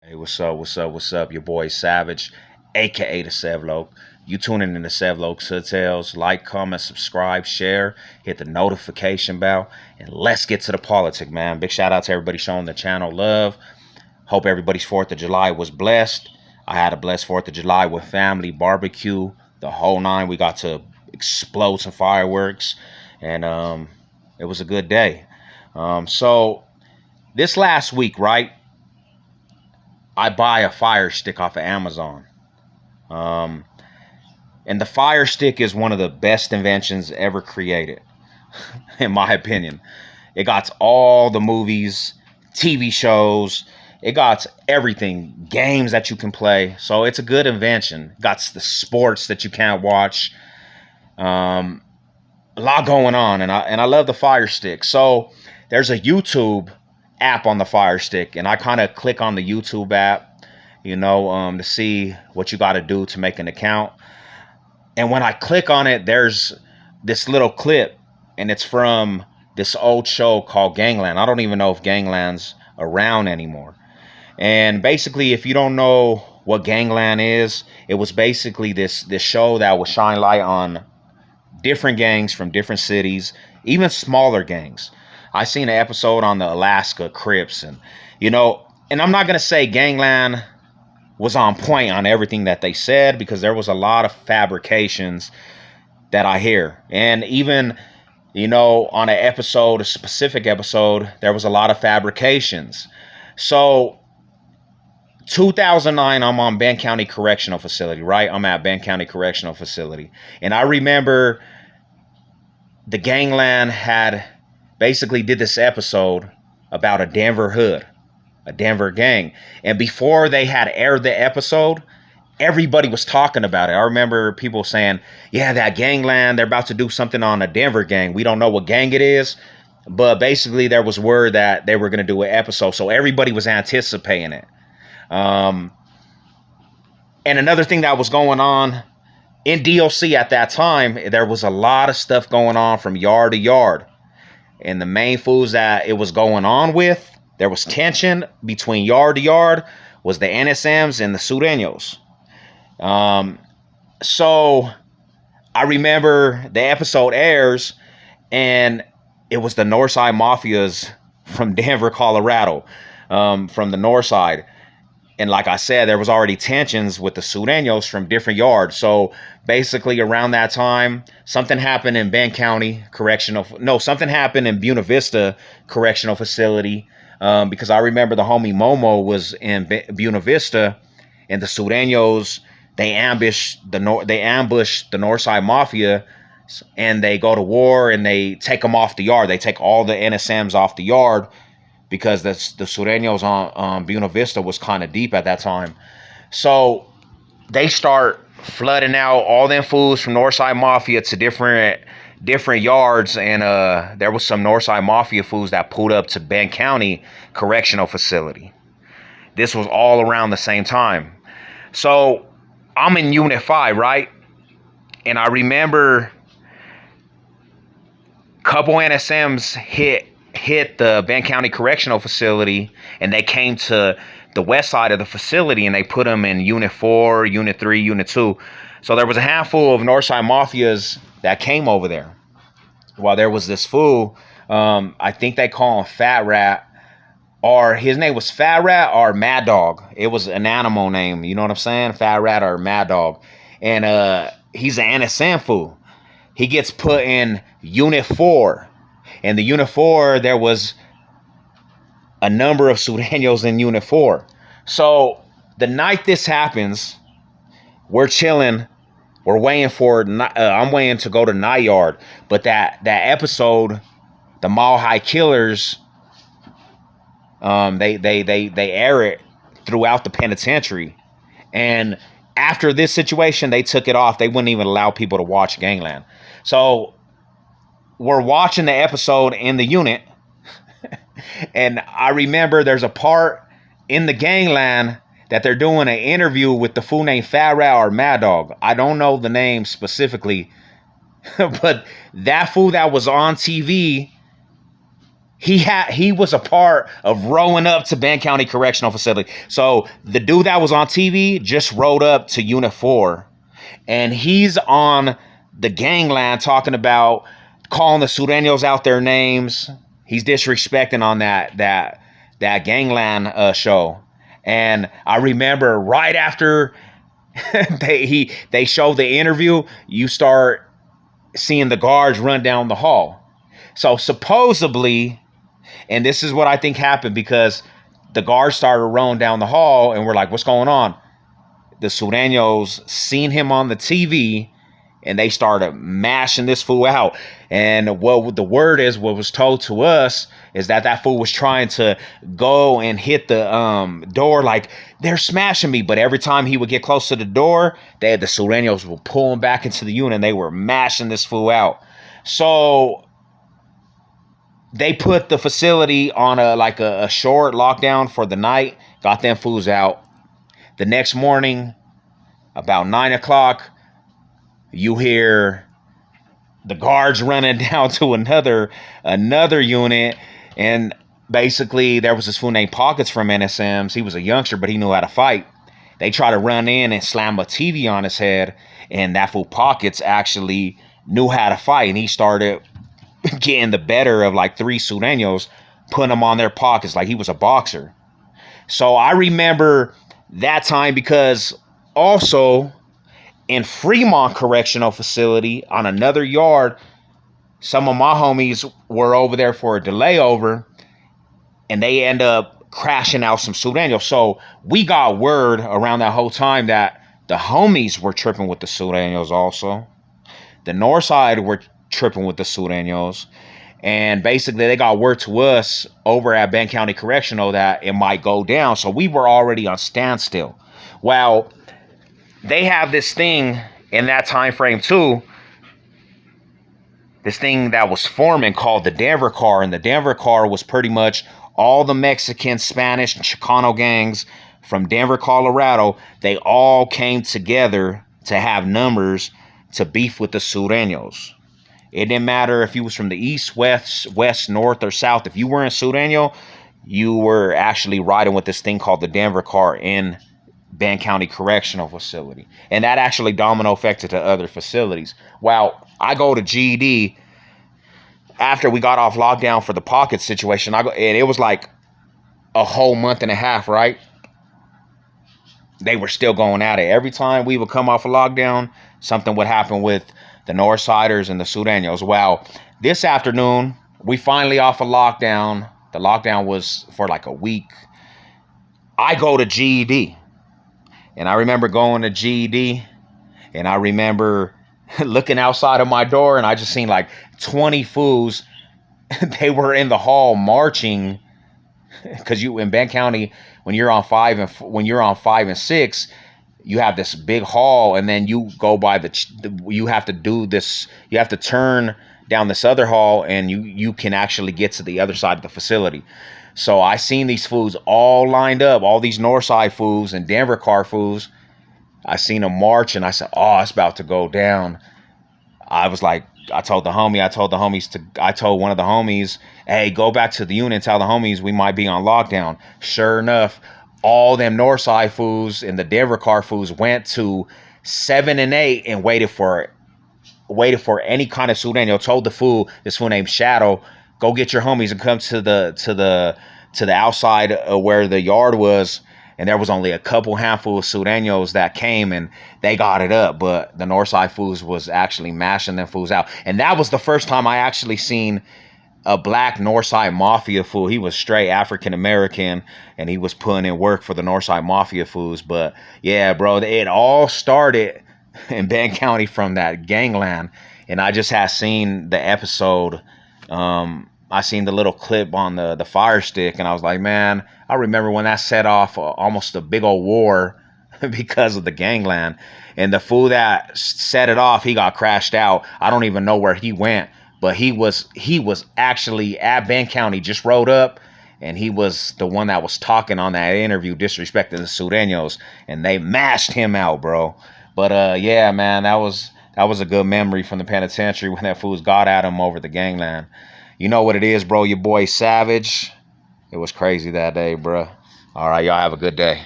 Hey, what's up? What's up? What's up? Your boy Savage, aka the Sevlok. You tuning in to Sevlok's Hotels. Like, comment, subscribe, share, hit the notification bell, and let's get to the politics, man. Big shout out to everybody showing the channel love. Hope everybody's 4th of July was blessed. I had a blessed 4th of July with family, barbecue, the whole nine. We got to explode some fireworks, and it was a good day. So this last week, right? I buy a fire stick off of Amazon. Um, and the fire stick is one of the best inventions ever created, in my opinion. It got all the movies, TV shows, it got everything, games that you can play. So it's a good invention. It got the sports that you can't watch. A lot going on, and I love the fire stick. So there's a YouTube app on the fire stick, and I kind of click on the YouTube app, to see what you got to do to make an account. And when I click on it, there's this little clip, and it's from this old show called Gangland. I don't even know if Gangland's around anymore. And basically, if you don't know what Gangland is, it was basically this show that would shine light on different gangs from different cities, even smaller gangs. I seen an episode on the Alaska Crips, and I'm not gonna say Gangland was on point on everything that they said, because there was a lot of fabrications that I hear. And even, on a specific episode, there was a lot of fabrications. So 2009, I'm on Ben County Correctional Facility, right? I'm at Ben County Correctional Facility. And I remember the Gangland had basically did this episode about a Denver hood, a Denver gang. And before they had aired the episode, everybody was talking about it. I remember people saying, yeah, that Gangland, they're about to do something on a Denver gang. We don't know what gang it is, but basically there was word that they were going to do an episode. So everybody was anticipating it. And another thing that was going on in DOC at that time, there was a lot of stuff going on from yard to yard. And the main foods that it was going on with, there was tension between yard to yard, was the NSMs and the Sureños. So I remember the episode airs, and it was the Northside Mafias from Denver, Colorado, from the north side. And like I said, there was already tensions with the Sureños from different yards. So basically around that time, something happened in something happened in Buena Vista Correctional Facility. Because I remember the homie Momo was in Buena Vista, and the Sureños, they ambushed the Northside Mafia, and they go to war, and they take them off the yard. They take all the NSMs off the yard, because the Sureños on Buena Vista was kind of deep at that time. So they start flooding out all them fools from Northside Mafia to different yards, and there was some Northside Mafia fools that pulled up to Ben County Correctional Facility. This was all around the same time. So I'm in Unit 5, right? And I remember a couple NSMs hit the Ben County Correctional Facility, and they came to the west side of the facility, and they put them in Unit 4, Unit 3, Unit 2. So there was a handful of Northside Mafias that came over there. While there was this fool, I think they call him Fat Rat, or his name was Fat Rat or Mad Dog. It was an animal name, you know what I'm saying? Fat Rat or Mad Dog. And he's an NSM fool. He gets put in Unit 4. And the Unit 4, there was a number of Sureños in Unit 4. So the night this happens, we're chilling. We're waiting for I'm waiting to go to night yard. But that episode, the Mile High Killers, they air it throughout the penitentiary. And after this situation, they took it off. They wouldn't even allow people to watch Gangland. So we're watching the episode in the unit, and I remember there's a part in the Gangland that they're doing an interview with the fool named Fat Rat or Mad Dog. I don't know the name specifically, but that fool that was on TV he was a part of rolling up to Bend County Correctional Facility. So the dude that was on TV just rolled up to Unit 4, and he's on the Gangland talking about calling the Sureños out their names. He's disrespecting on that Gangland show. And I remember right after they show the interview, you start seeing the guards run down the hall. So supposedly, and this is what I think happened, because the guards started rolling down the hall and we're like, what's going on? The Sureños seen him on the TV and they started mashing this fool out. And what the word is, what was told to us, is that fool was trying to go and hit the door, like, they're smashing me. But every time he would get close to the door, the Sureños would pull him back into the unit and they were mashing this fool out. So they put the facility on a short lockdown for the night, got them fools out. The next morning, about 9 o'clock, you hear the guards running down to another unit, and basically there was this fool named Pockets from NSMs. He was a youngster, but he knew how to fight. They try to run in and slam a TV on his head, and that fool Pockets actually knew how to fight, and he started getting the better of like 3 Sureños, putting them on their pockets like he was a boxer. So I remember that time, because also in Fremont Correctional Facility on another yard, some of my homies were over there for a delay over, and they end up crashing out some Sureños. So we got word around that whole time that the homies were tripping with the Sureños also. The North Side were tripping with the Sureños. And basically they got word to us over at Bend County Correctional that it might go down. So we were already on standstill. Well, they have this thing in that time frame too, this thing that was forming called the Denver Car. And the Denver Car was pretty much all the Mexican, Spanish, and Chicano gangs from Denver, Colorado. They all came together to have numbers to beef with the Sureños. It didn't matter if you was from the east, west, north, or south. If you were in Sureño, you were actually riding with this thing called the Denver Car in Bend County Correctional Facility. And that actually domino affected to other facilities. Well, I go to GED after we got off lockdown for the Pocket situation. And it was like a whole month and a half, right? They were still going at it. Every time we would come off a lockdown, something would happen with the Northsiders and the Sureños. Well, this afternoon, we finally off a lockdown. The lockdown was for like a week. I go to GED. And I remember going to GED, and I remember looking outside of my door, and I just seen like 20 fools. They were in the hall marching, because you in Bend County, when you're on 5 and 6, you have this big hall, and then you go by you have to do this. You have to turn down this other hall, and you can actually get to the other side of the facility. So I seen these fools all lined up, all these Northside fools and Denver Car fools. I seen them march, and I said, "Oh, it's about to go down." I was like, I told one of the homies, "Hey, go back to the unit and tell the homies we might be on lockdown." Sure enough, all them Northside fools and the Denver Car fools went to 7 and 8 and waited for any kind of Sureño. Told the fool, this fool named Shadow, "Go get your homies and come to the outside where the yard was." And there was only a couple handful of Sureños that came, and they got it up. But the Northside fools was actually mashing them fools out. And that was the first time I actually seen a black Northside Mafia fool. He was straight African American, and he was putting in work for the Northside Mafia fools. But yeah, bro, it all started in Bend County from that Gangland. And I just had seen the episode. I seen the little clip on the Fire Stick, and I was like, man, I remember when that set off almost a big old war because of the Gangland. And the fool that set it off, he got crashed out. I don't even know where he went, but he was actually at Bend County, just rode up, and he was the one that was talking on that interview, disrespecting the Sureños, and they mashed him out, bro. But yeah, man, that was a good memory from the penitentiary when that fools got at him over the Gangland. You know what it is, bro. Your boy Savage. It was crazy that day, bro. All right, y'all have a good day.